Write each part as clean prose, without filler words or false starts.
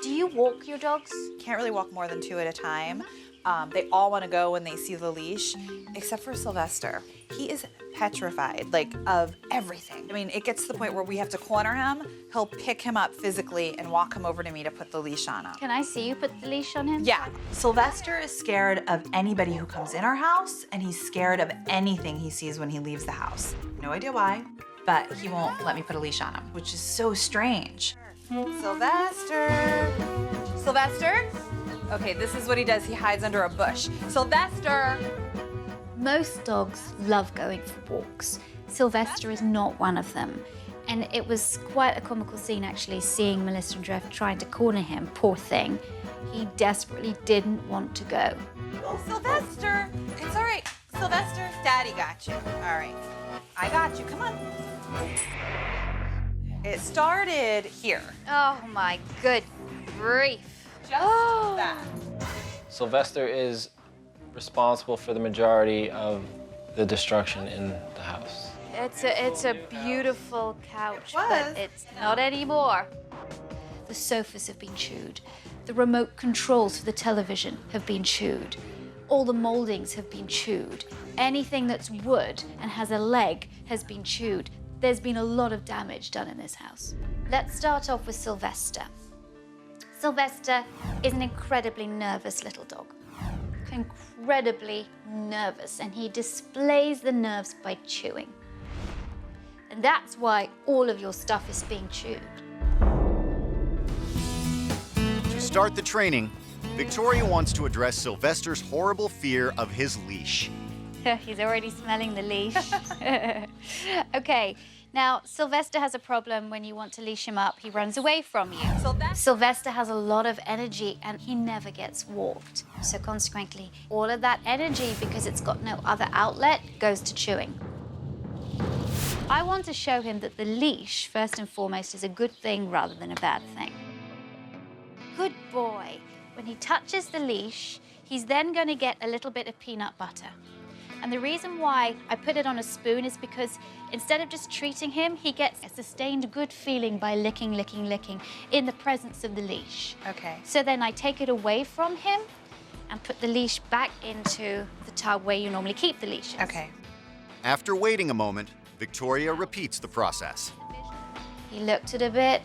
Do you walk your dogs? Can't really walk more than 2 at a time. They all want to go when they see the leash, except for Sylvester. He is petrified, like, of everything. I mean, it gets to the point where we have to corner him. He'll pick him up physically and walk him over to me to put the leash on him. Can I see you put the leash on him? Yeah. Sylvester is scared of anybody who comes in our house, and he's scared of anything he sees when he leaves the house. No idea why, but he won't let me put a leash on him, which is so strange. Sylvester. Sylvester? Okay, this is what he does. He hides under a bush. Sylvester! Most dogs love going for walks. Sylvester is not one of them. And it was quite a comical scene, actually, seeing Melissa and Jeff trying to corner him. Poor thing. He desperately didn't want to go. Oh, Sylvester! It's all right. Sylvester, Daddy got you. All right. I got you. Come on. It started here. Oh, my good grief. Just that. Sylvester is responsible for the majority of the destruction in the house. It's a beautiful couch, It was. but it's not anymore. The sofas have been chewed. The remote controls for the television have been chewed. All the moldings have been chewed. Anything that's wood and has a leg has been chewed. There's been a lot of damage done in this house. Let's start off with Sylvester. Sylvester is an incredibly nervous little dog. Incredibly nervous, and he displays the nerves by chewing. And that's why all of your stuff is being chewed. To start the training, Victoria wants to address Sylvester's horrible fear of his leash. He's already smelling the leash. Okay, now Sylvester has a problem when you want to leash him up. He runs away from you. Sylvester has a lot of energy and he never gets walked. So consequently, all of that energy, because it's got no other outlet, goes to chewing. I want to show him that the leash, first and foremost, is a good thing rather than a bad thing. Good boy. When he touches the leash, he's then going to get a little bit of peanut butter. And the reason why I put it on a spoon is because instead of just treating him, he gets a sustained good feeling by licking, licking, licking in the presence of the leash. Okay. So then I take it away from him and put the leash back into the tub where you normally keep the leashes. Okay. After waiting a moment, Victoria repeats the process. He looked at it a bit,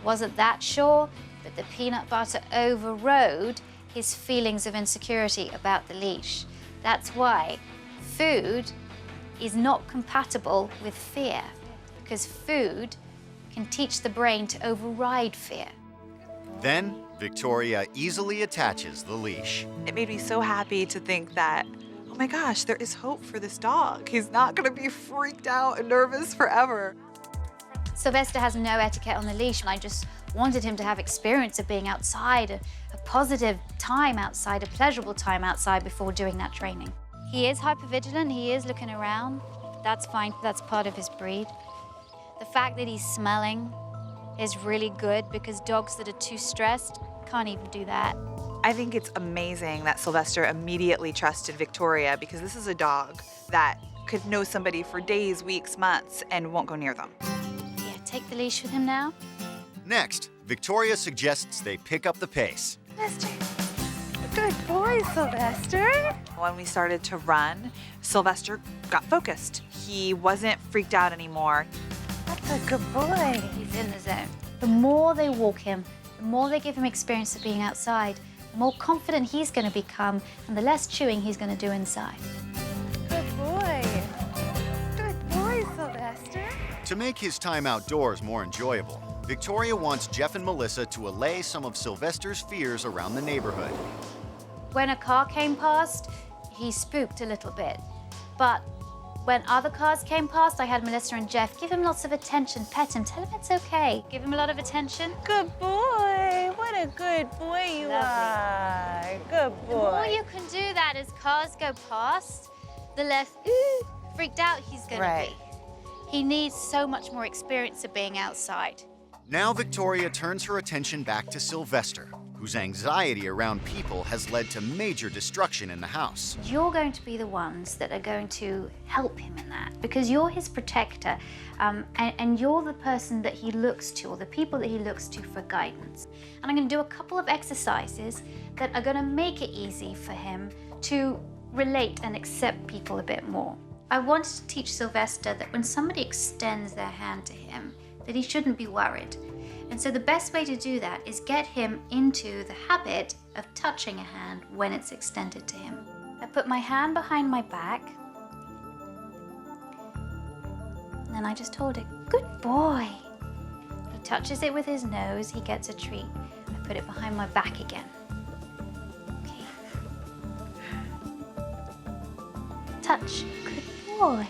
wasn't that sure, but the peanut butter overrode his feelings of insecurity about the leash. That's why food is not compatible with fear, because food can teach the brain to override fear. Then, Victoria easily attaches the leash. It made me so happy to think that, oh my gosh, there is hope for this dog. He's not gonna be freaked out and nervous forever. Sylvester has no etiquette on the leash, and I just wanted him to have experience of being outside, a positive time outside, a pleasurable time outside before doing that training. He is hypervigilant, he is looking around. That's fine, that's part of his breed. The fact that he's smelling is really good because dogs that are too stressed can't even do that. I think it's amazing that Sylvester immediately trusted Victoria, because this is a dog that could know somebody for days, weeks, months, and won't go near them. Yeah, take the leash with him now. Next, Victoria suggests they pick up the pace. Sylvester. Good boy, Sylvester. When we started to run, Sylvester got focused. He wasn't freaked out anymore. That's a good boy. He's in the zone. The more they walk him, the more they give him experience of being outside, the more confident he's going to become, and the less chewing he's going to do inside. Good boy. Good boy, Sylvester. To make his time outdoors more enjoyable, Victoria wants Jeff and Melissa to allay some of Sylvester's fears around the neighborhood. When a car came past, he spooked a little bit. But when other cars came past, I had Melissa and Jeff give him lots of attention, pet him, tell him it's okay. Give him a lot of attention. Good boy. What a good boy you are. Good The more you can do that as cars go past, the less freaked out he's going to be. He needs so much more experience of being outside. Now Victoria turns her attention back to Sylvester, whose anxiety around people has led to major destruction in the house. You're going to be the ones that are going to help him in that because you're his protector and you're the person that he looks to or the people that he looks to for guidance. And I'm going to do a couple of exercises that are going to make it easy for him to relate and accept people a bit more. I wanted to teach Sylvester that when somebody extends their hand to him, that he shouldn't be worried. And so the best way to do that is get him into the habit of touching a hand when it's extended to him. I put my hand behind my back, and then I just hold it. Good boy. He touches it with his nose, he gets a treat. I put it behind my back again. Okay. Touch. Good boy.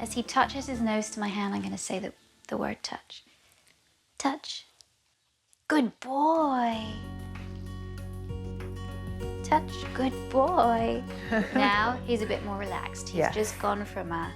As he touches his nose to my hand, I'm going to say the word touch. Touch. Good boy. Touch. Good boy. Now he's a bit more relaxed. He's just gone from a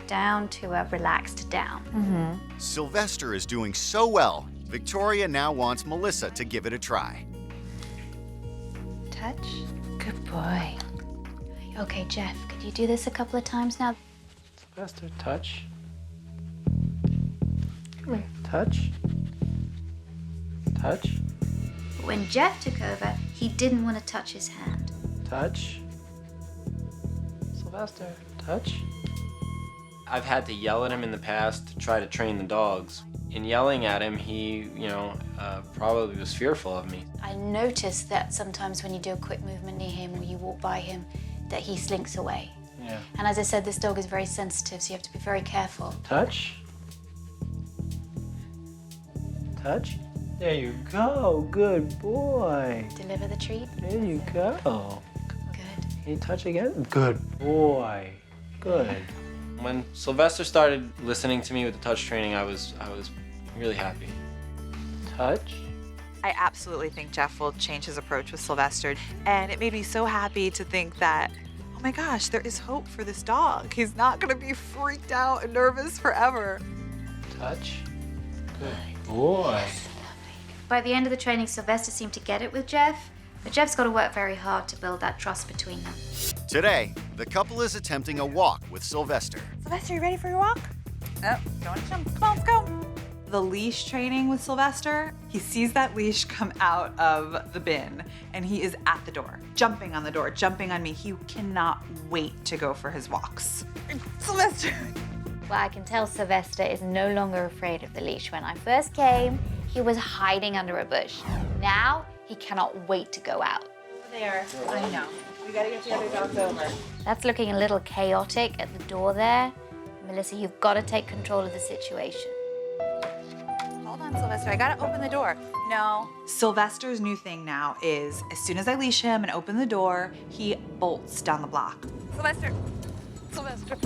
down to a relaxed down. Sylvester is doing so well, Victoria now wants Melissa to give it a try. Touch. Good boy. Okay, Jeff, could you do this a couple of times now? Sylvester, touch. Come here. Touch. Touch. When Jeff took over, he didn't want to touch his hand. Touch. Sylvester, touch. I've had to yell at him in the past to try to train the dogs. In yelling at him, he, probably was fearful of me. I noticed that sometimes when you do a quick movement near him or you walk by him, that he slinks away. Yeah. And as I said, this dog is very sensitive, so you have to be very careful. Touch. Touch. There you go. Good boy. Deliver the treat. There you go. Good. Can you touch again? Good boy. Good. When Sylvester started listening to me with the touch training, I was really happy. Touch. I absolutely think Jeff will change his approach with Sylvester. And it made me so happy to think that, oh my gosh, there is hope for this dog. He's not gonna be freaked out and nervous forever. Touch. Good boy. By the end of the training, Sylvester seemed to get it with Jeff, but Jeff's got to work very hard to build that trust between them. Today, the couple is attempting a walk with Sylvester. Sylvester, you ready for your walk? Oh, don't jump. Come on, let's go. The leash training with Sylvester, he sees that leash come out of the bin and he is at the door, jumping on the door, jumping on me. He cannot wait to go for his walks. Sylvester! Well, I can tell Sylvester is no longer afraid of the leash. When I first came, he was hiding under a bush. Now, he cannot wait to go out. There, I know. We gotta get the other dogs over. That's looking a little chaotic at the door there. Melissa, you've got to take control of the situation. Hold on, Sylvester, I gotta open the door. No. Sylvester's new thing now is, as soon as I leash him and open the door, he bolts down the block. Sylvester. Sylvester.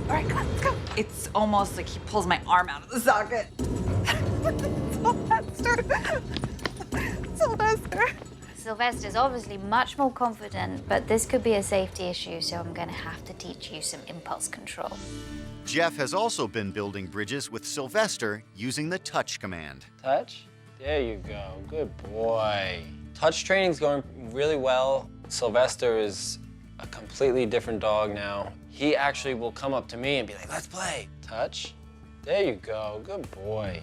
All right, come on, let's go. It's almost like he pulls my arm out of the socket. Sylvester. Sylvester. Sylvester's obviously much more confident, but this could be a safety issue, so I'm going to have to teach you some impulse control. Jeff has also been building bridges with Sylvester using the touch command. Touch. There you go. Good boy. Touch training's going really well. Sylvester is a completely different dog now. He actually will come up to me and be like, let's play. Touch. There you go. Good boy.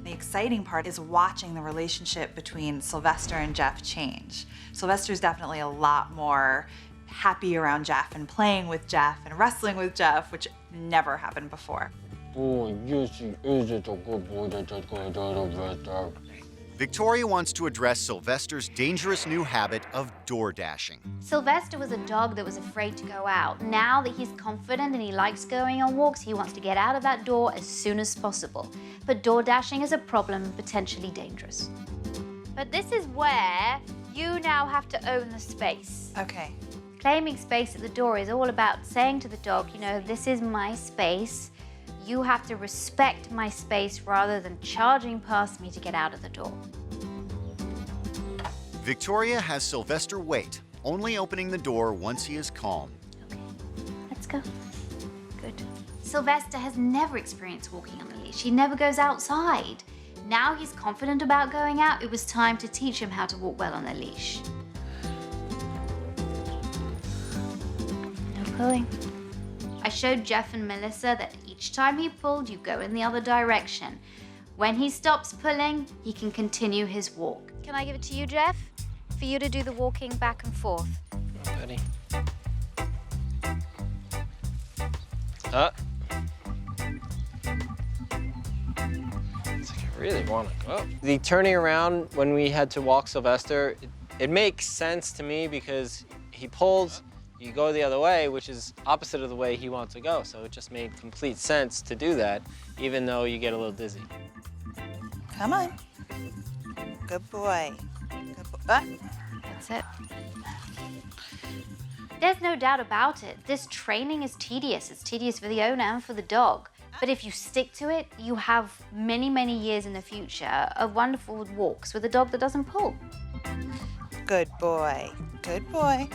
The exciting part is watching the relationship between Sylvester and Jeff change. Sylvester's definitely a lot more happy around Jeff and playing with Jeff and wrestling with Jeff, which never happened before. Victoria wants to address Sylvester's dangerous new habit of door dashing. Sylvester was a dog that was afraid to go out. Now that he's confident and he likes going on walks, he wants to get out of that door as soon as possible. But door dashing is a problem and potentially dangerous. But this is where you now have to own the space. Okay. Claiming space at the door is all about saying to the dog, you know, this is my space. You have to respect my space rather than charging past me to get out of the door. Victoria has Sylvester wait, only opening the door once he is calm. Okay, let's go. Good. Sylvester has never experienced walking on a leash. He never goes outside. Now he's confident about going out, it was time to teach him how to walk well on a leash. No pulling. I showed Jeff and Melissa that each time he pulled, you go in the other direction. When he stops pulling, he can continue his walk. Can I give it to you, Jeff? For you to do the walking back and forth. Ready? It's like I really want to go. The turning around when we had to walk Sylvester, it makes sense to me because he pulls, you go the other way, which is opposite of the way he wants to go. So it just made complete sense to do that, even though you get a little dizzy. Come on. Good boy. Good boy. That's it. There's no doubt about it. This training is tedious. It's tedious for the owner and for the dog. But if you stick to it, you have many, many years in the future of wonderful walks with a dog that doesn't pull. Good boy. Good boy.